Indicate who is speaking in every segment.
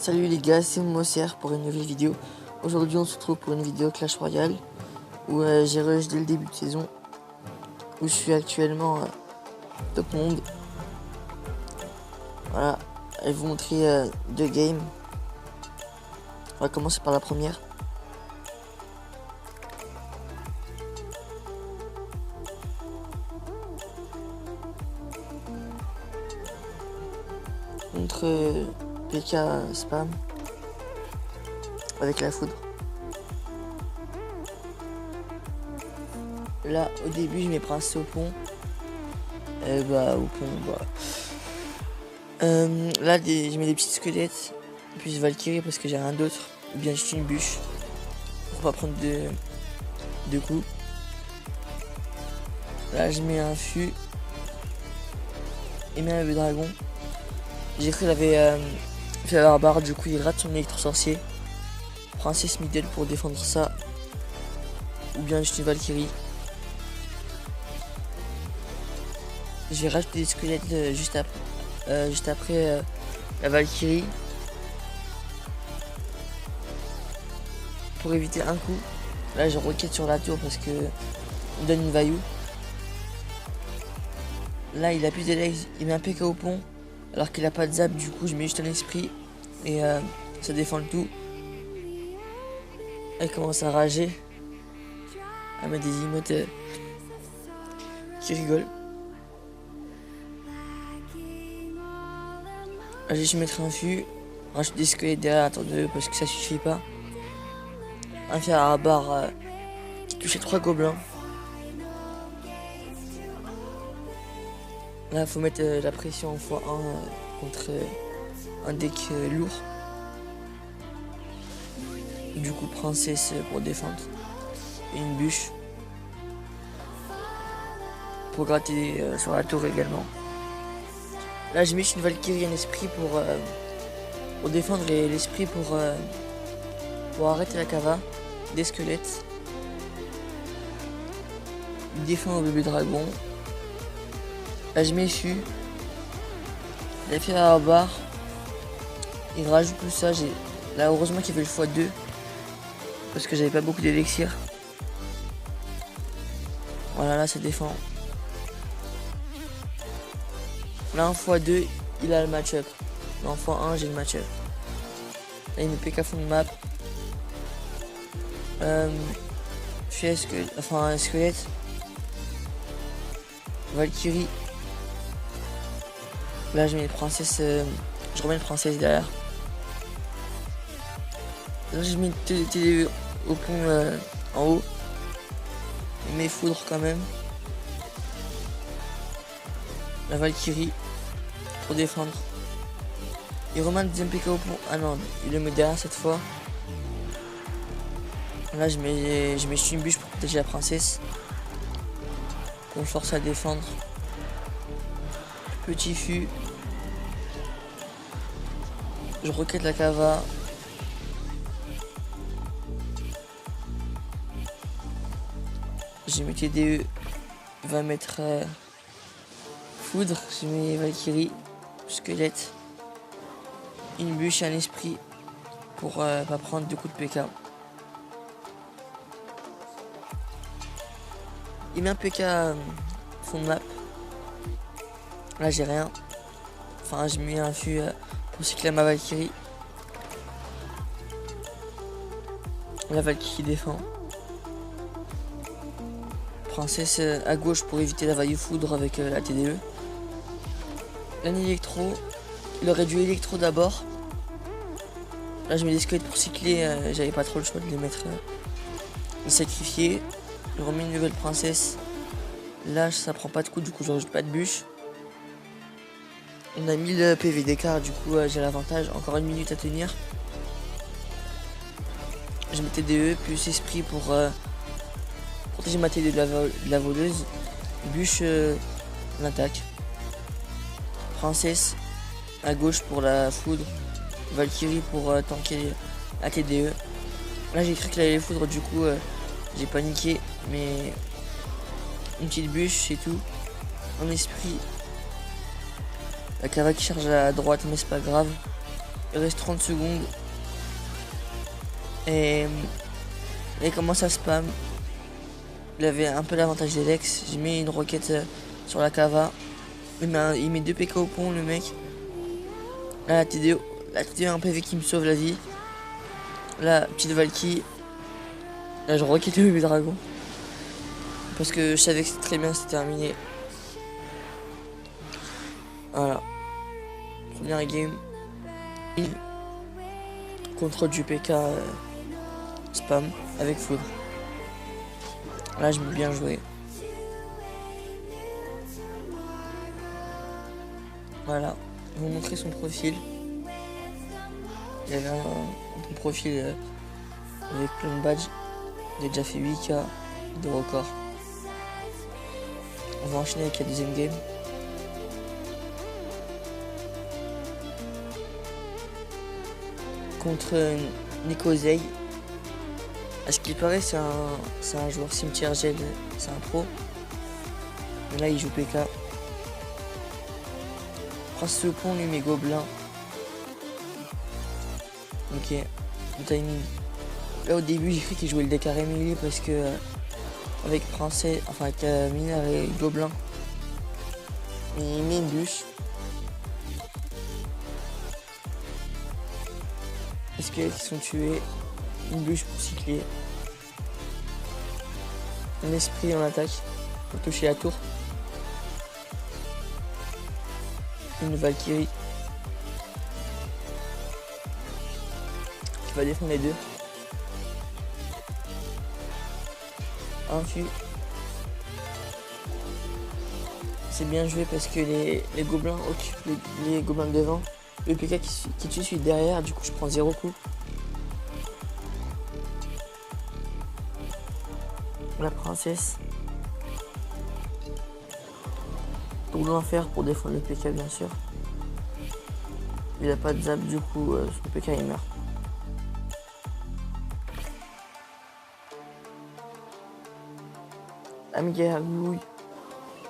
Speaker 1: Salut les gars, c'est Moser pour une nouvelle vidéo. Aujourd'hui on se retrouve pour une vidéo Clash Royale où j'ai rush dès le début de saison, où je suis actuellement top monde. Voilà, je vais vous montrer deux games. On va commencer par la première. Contre PK Spam avec la foudre. Là au début je m'ai princé au pont. Là je mets des petits squelettes, puis je Valkyrie parce que j'ai rien d'autre, ou bien juste une bûche pour pas prendre de coups. Là je mets un fût et mets un bébé dragon. J'ai cru qu'il avait fait la barbare, du coup il rate son électro sorcier. Princesse middle pour défendre ça, ou bien juste une Valkyrie. Je vais rajouter des squelettes juste après la Valkyrie pour éviter un coup. Là je roquette sur la tour parce que on donne une vaillou. Là il a plus de legs, il met un PK au pont alors qu'il a pas de zap, du coup je mets juste un esprit et ça défend le tout. Elle commence à rager, à mettre des emotes qui rigolent. Là, je vais mettre un fût, rajoute des squelettes derrière, attendez parce que ça suffit pas. Un fer à la barre qui touche les 3 gobelins. Là faut mettre la pression en x1 contre un deck lourd. Du coup princesse pour défendre. Et une bûche pour gratter sur la tour également. Là j'ai mis une Valkyrie, un esprit pour défendre, et l'esprit pour arrêter la cava. Des squelettes. Il défend au bébé dragon. Là je mets fût. Il a fait la barre. Il rajoute tout ça. Là heureusement qu'il y avait le x2 parce que j'avais pas beaucoup d'élixir. Voilà, là ça défend. Là en x2 il a le match-up. Là en x1 j'ai le match-up. Là il me PK fond de map. Je fais un squelette. Valkyrie. Là je mets une princesse. Je remets une princesse derrière. Là je mets une TDE au pont en haut. Mais foudre quand même. La Valkyrie pour défendre. Il remet un deuxième PK au pont. Ah non, il le met derrière cette fois. Là je mets une bûche pour protéger la princesse. Pour le forcer à défendre. Petit fût. Je roquette la cava. J'ai mis TDE. Il va mettre foudre. J'ai mis Valkyrie. Squelette. Une bûche et un esprit. Pour pas prendre de coups de PK. Il met un PK fond de map. Là j'ai rien. Enfin j'ai mis un fût pour cycler ma Valkyrie. La Valkyrie défend. Princesse à gauche pour éviter la vaillou foudre avec la TDE. Un électro. Il aurait dû électro d'abord. Là je mets des squelettes pour cycler. J'avais pas trop le choix de les mettre. Les sacrifier. Je remets une nouvelle princesse. Là ça prend pas de coup, du coup je rajoute pas de bûche. On a 1000 PV d'écart, du coup j'ai l'avantage. Encore une minute à tenir. Je mets TDE plus esprit pour protéger ma TDE de la voleuse. Bûche l'attaque. Princesse à gauche pour la foudre. Valkyrie pour tanker la TDE. Là j'ai cru qu'il allait les foudre, du coup j'ai paniqué, mais une petite bûche c'est tout. Un esprit. La cava qui charge à droite, mais c'est pas grave. Il reste 30 secondes. Et il commence à spam. Il avait un peu l'avantage des Lex. J'ai mis une roquette sur la cava. Il met 2 PK au pont, le mec. Là, la TDO a un PV qui me sauve la vie. Là, petite Valky. Là, je roquette le bébé dragon. Parce que je savais que c'était très bien, c'était terminé. Voilà. Première game. Contre du PK spam avec foudre. Là, je m'ai bien joué. Voilà. Je vais vous montrer son profil. Il avait un bon profil avec plein de badges. Il a déjà fait 8K de record. On va enchaîner avec la deuxième game. Contre Nico Zey. À ce qu'il paraît, c'est un joueur cimetière gel, c'est un pro. Mais là, il joue PK. Prince le pont, lui, mes gobelins. Ok, le timing. Là, au début, j'ai cru qu'il jouait le deck Rémilé parce que avec Princesse, enfin avec Mineur et Gobelin, il met une bûche. Les squelettes qui sont tués, une bûche pour cycler, un esprit en attaque pour toucher la tour, une Valkyrie qui va défendre les deux, un fût. C'est bien joué parce que les gobelins occupent les gobelins de devant. Le PK qui tue celui derrière, du coup je prends 0 coup. La princesse. Tout l'enfer pour défendre le PK bien sûr. Il a pas de zap, du coup son PK il meurt. La Migagouille.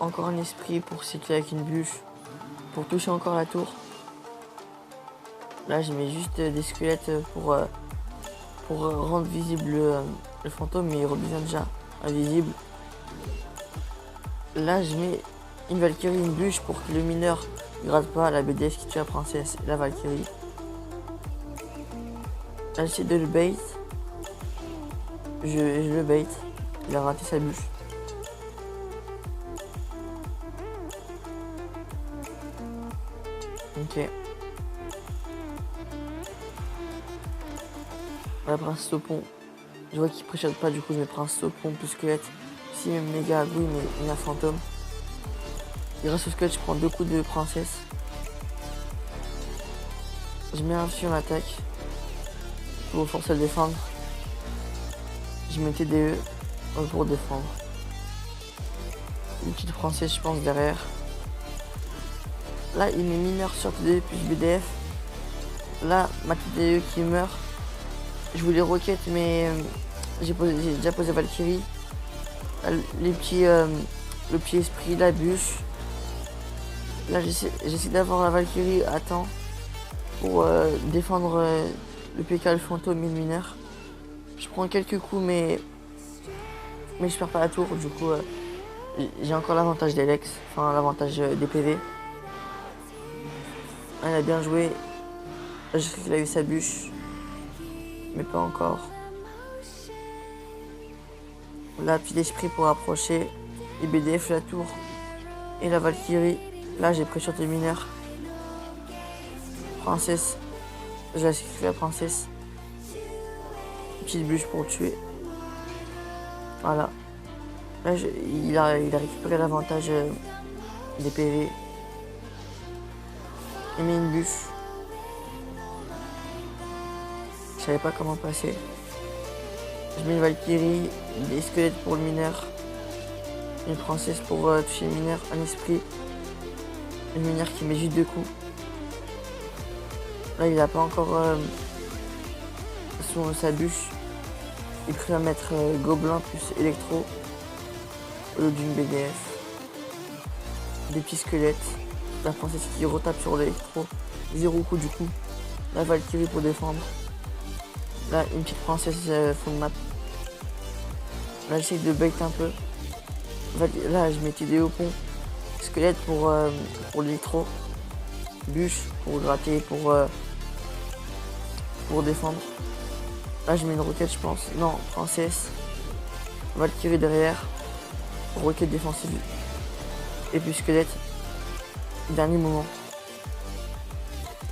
Speaker 1: Encore un esprit pour cycler avec une bûche. Pour toucher encore la tour. Là, je mets juste des squelettes pour rendre visible le fantôme, mais il redevient déjà invisible. Là, je mets une Valkyrie, une bûche pour que le mineur ne gratte pas la BDF qui tue la princesse et la Valkyrie. Là, j'essaie de le bait. Je le bait. Il a raté sa bûche. Ok. La princesse au pont. Je vois qu'il pressionne pas, du coup je mets princesse au pont plus squelette. Si même méga agouille, mais il y a fantôme. Et grâce au squelette, je prends 2 coups de princesse. Je mets un fût en attaque pour forcer à le défendre. Je mets TDE pour défendre. Une petite princesse, je pense, derrière. Là, il met mineur sur TDE plus BDF. Là, ma TDE qui meurt. Je voulais roquette, mais j'ai déjà posé Valkyrie. Le petit esprit, la bûche. Là, j'essaie d'avoir la Valkyrie à temps pour défendre le PK, le fantôme et le mineur. Je prends quelques coups, mais je perds pas la tour. Du coup, j'ai encore l'avantage des Lex, enfin l'avantage des PV. Elle a bien joué. Là, je sais qu'il a eu sa bûche. Mais pas encore. Là, petit esprit pour approcher. Les BDF, la tour. Et la Valkyrie. Là, j'ai pris sur les mineurs. Princesse. J'ai sacrifié la princesse. Petite bûche pour le tuer. Voilà. Là, il a récupéré l'avantage des PV. Il met une bûche. Je savais pas comment passer. Je mets une Valkyrie, des squelettes pour le mineur, une princesse pour toucher le mineur, un esprit, le mineur qui met juste 2 coups. Là, il a pas encore sa bûche. Il préfère mettre gobelin plus électro au lieu d'une BDF. Des petits squelettes. La princesse qui retape sur l'électro. 0 coup du coup. La Valkyrie pour défendre. Là, une petite princesse full map. Là, j'essaie de bait un peu. Là, je mets TD au pont. Squelette pour l'électro. Bûche pour gratter, pour défendre. Là, je mets une roquette, je pense. Non, princesse. Valkyrie derrière. Roquette défensive. Et puis squelette. Dernier moment.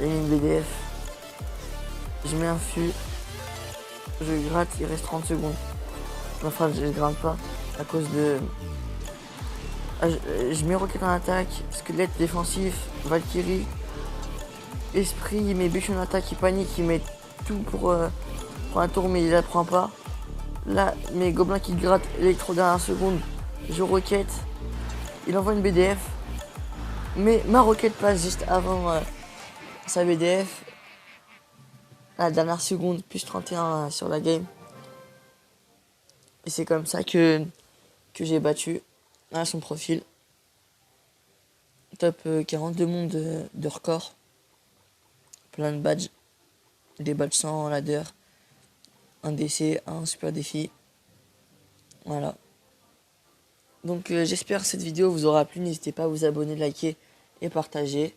Speaker 1: Et une BDF. Je mets un fût. Je gratte, il reste 30 secondes. Enfin, je grimpe pas à cause de... Ah, je mets roquette en attaque, squelette défensif, Valkyrie, esprit, il met bûche en attaque, il panique, il met tout pour un tour mais il la prend pas. Là, mes gobelins qui grattent électro dernière seconde, je roquette, il envoie une BDF, mais ma roquette passe juste avant sa BDF. La dernière seconde, plus 31 sur la game. Et c'est comme ça que j'ai battu. Là, son profil. Top 42 mondes de record. Plein de badges. Des badges sans ladder. Un DC, un super défi. Voilà. Donc j'espère que cette vidéo vous aura plu. N'hésitez pas à vous abonner, liker et partager.